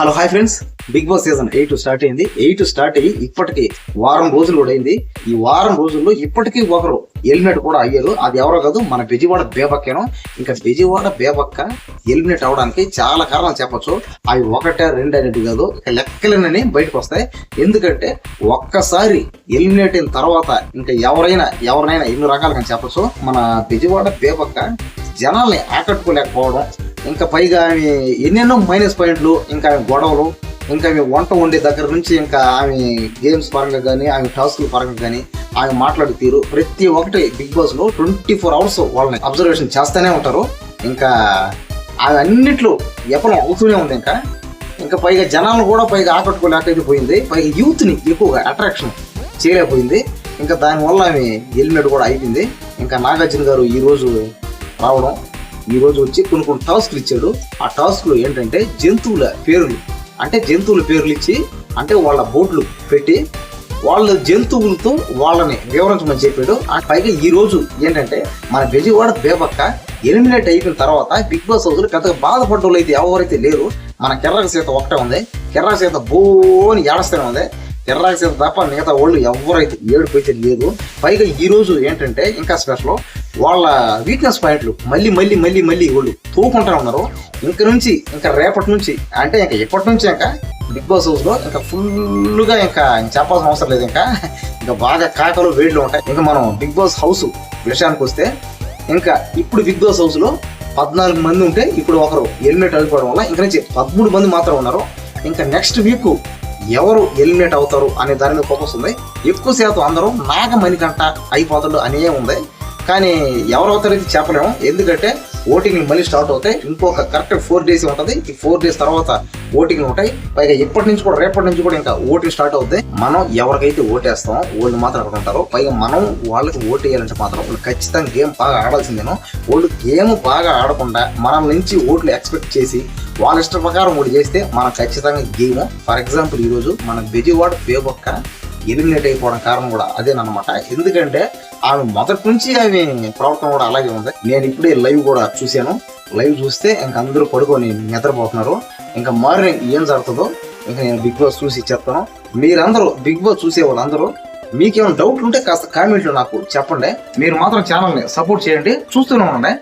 Hello hi friends, Bigg Boss season 8 start అయింది. 8 start అయ్యి ఇప్పటికి వారం రోజులు కూడా అయింది. ఈ వారం రోజుల్లో ఇప్పటికీ ఒకరు ఎలిమినేట్ కూడా అయ్యారు. అది ఎవరో కాదు, మన బెజవాడ బేబక్కేనో. ఇంకా బెజవాడ బేబక్క ఎలిమినేట్ అవడానికి చాలా కారణాలు చెప్పొచ్చు. అవి ఒకటే రెండు అనేది కాదు, ఇక లెక్కలన్నీ బయటకు వస్తాయి. ఎందుకంటే ఒక్కసారి ఎలిమినేట్ అయిన తర్వాత ఇంకా ఎవరినైనా ఎన్ని రకాలుగా చెప్పొచ్చు. మన బెజవాడ బేబక్క జనాల్ని ఆకట్టుకోలేకపోవడం, ఇంకా పైగా ఆమె ఎన్నెన్నో మైనస్ పాయింట్లు, ఇంకా ఆమె గొడవలు, ఇంకా ఆమె వంట వండే దగ్గర నుంచి ఇంకా ఆమె గేమ్స్ పరంగా కానీ ఆమె టాస్క్ల పరంగా కానీ ఆమె మాట్లాడే తీరు ప్రతి ఒక్కటి బిగ్ బాస్ లో 24 hours వాళ్ళని అబ్జర్వేషన్ చేస్తూనే ఉంటారు. ఇంకా ఆమె అన్నిట్లో విఫలం అవుతూనే ఉంది. ఇంకా పైగా జనాలను కూడా పైగా ఆకట్టుకోలేకపోయింది. పైగా యూత్ ని ఎక్కువగా అట్రాక్షన్ చేయలేకపోయింది. ఇంకా దానివల్ల ఆమె ఎలిమినేట్ కూడా అయిపోయింది. ఇంకా నాగార్జున గారు ఈ రోజు రావడం, ఈ రోజు వచ్చి కొన్ని టాస్క్లు ఇచ్చాడు. ఆ టాస్క్లు ఏంటంటే జంతువుల పేర్లు ఇచ్చి, అంటే వాళ్ళ బోట్లు పెట్టి వాళ్ళ జంతువులతో వాళ్ళని వివరించమని చెప్పాడు. పైగా ఈ రోజు ఏంటంటే మన బెజవాడ బేబక్క ఎలిమినేట్ అయిపోయిన తర్వాత బిగ్ బాస్ హౌస్ లో పెద్దగా బాధపడ్డ వాళ్ళు అయితే ఎవరైతే లేరు. మన కెర్రాక సీత ఒకటే ఉంది. కెర్రాక సీత బోని ఏడస్తూనే ఉంది. కెర్రాక సీత తప్ప మిగతా వాళ్ళు ఎవరైతే ఏడుపైతే లేదు. పైగా ఈ రోజు ఏంటంటే ఇంకా స్పెషల్, వాళ్ళ వీక్నెస్ పాయింట్లు మళ్ళీ వాళ్ళు తోకుంటూనే ఉన్నారు. ఇంకా రేపటి నుంచి అంటే ఇంకా ఎప్పటి నుంచి ఇంకా బిగ్ బాస్ హౌస్ లో ఇంకా ఫుల్గా ఇంకా చెప్పాల్సిన అవసరం లేదు. ఇంకా బాగా కాకలు వేడిలో ఉంటాయి. ఇంకా మనం బిగ్ బాస్ హౌస్ విషయానికి వస్తే, ఇంకా ఇప్పుడు బిగ్ బాస్ హౌస్ లో 14 మంది ఉంటే ఇప్పుడు ఒకరు ఎలిమినేట్ అయిపోవడం వల్ల ఇంకా నుంచి 13 మంది మాత్రం ఉన్నారు. ఇంకా నెక్స్ట్ వీక్ ఎవరు ఎలిమినేట్ అవుతారు అనే దాని మీద ఫోకస్ ఉంది. ఎక్కువ శాతం అందరూ నాగమణికంట అయిపోతాడు అనే ఉంది. కానీ ఎవరు అవుతారైతే చెప్పలేము. ఎందుకంటే ఓటింగ్ మళ్ళీ స్టార్ట్ అవుతాయి. ఇంకొక కరెక్ట్ 4 days ఉంటుంది. ఈ 4 days తర్వాత ఓటింగ్ ఉంటాయి. పైగా రేపటి నుంచి కూడా ఇంకా ఓటింగ్ స్టార్ట్ అవుతాయి. మనం ఎవరికైతే ఓటేస్తామో వాళ్ళు మాత్రం అక్కడ ఉంటారు. పైగా మనం వాళ్ళకి ఓటు వేయాలంటే మాత్రం వాళ్ళు ఖచ్చితంగా గేమ్ బాగా ఆడాల్సిందేనో. వాళ్ళు గేమ్ బాగా ఆడకుండా మన నుంచి ఓట్లు ఎక్స్పెక్ట్ చేసి వాళ్ళ ఇష్ట ప్రకారం ఓటు చేస్తే మనం ఖచ్చితంగా గేమ్. ఫర్ ఎగ్జాంపుల్ ఈరోజు మన బెజవాడ బేబక్క ఎలిమినేట్ అయిపోవడం కారణం కూడా అదేనమాట. ఎందుకంటే ఆమె మొదటి నుంచి ఆమె ప్రవర్తన కూడా అలాగే ఉంది. నేను ఇప్పుడే లైవ్ కూడా చూశాను. లైవ్ చూస్తే ఇంకా అందరూ పడుకొని నిద్రపోతున్నారు. ఇంకా మార్నింగ్ ఏం జరుగుతుందో ఇంకా నేను బిగ్ బాస్ చూసి చెప్తాను. మీరందరూ బిగ్ బాస్ చూసే వాళ్ళందరూ మీకేమైనా డౌట్లు ఉంటే కాస్త కామెంట్లు నాకు చెప్పండి. మీరు మాత్రం ఛానల్ని సపోర్ట్ చేయండి, చూస్తూనే ఉండండి.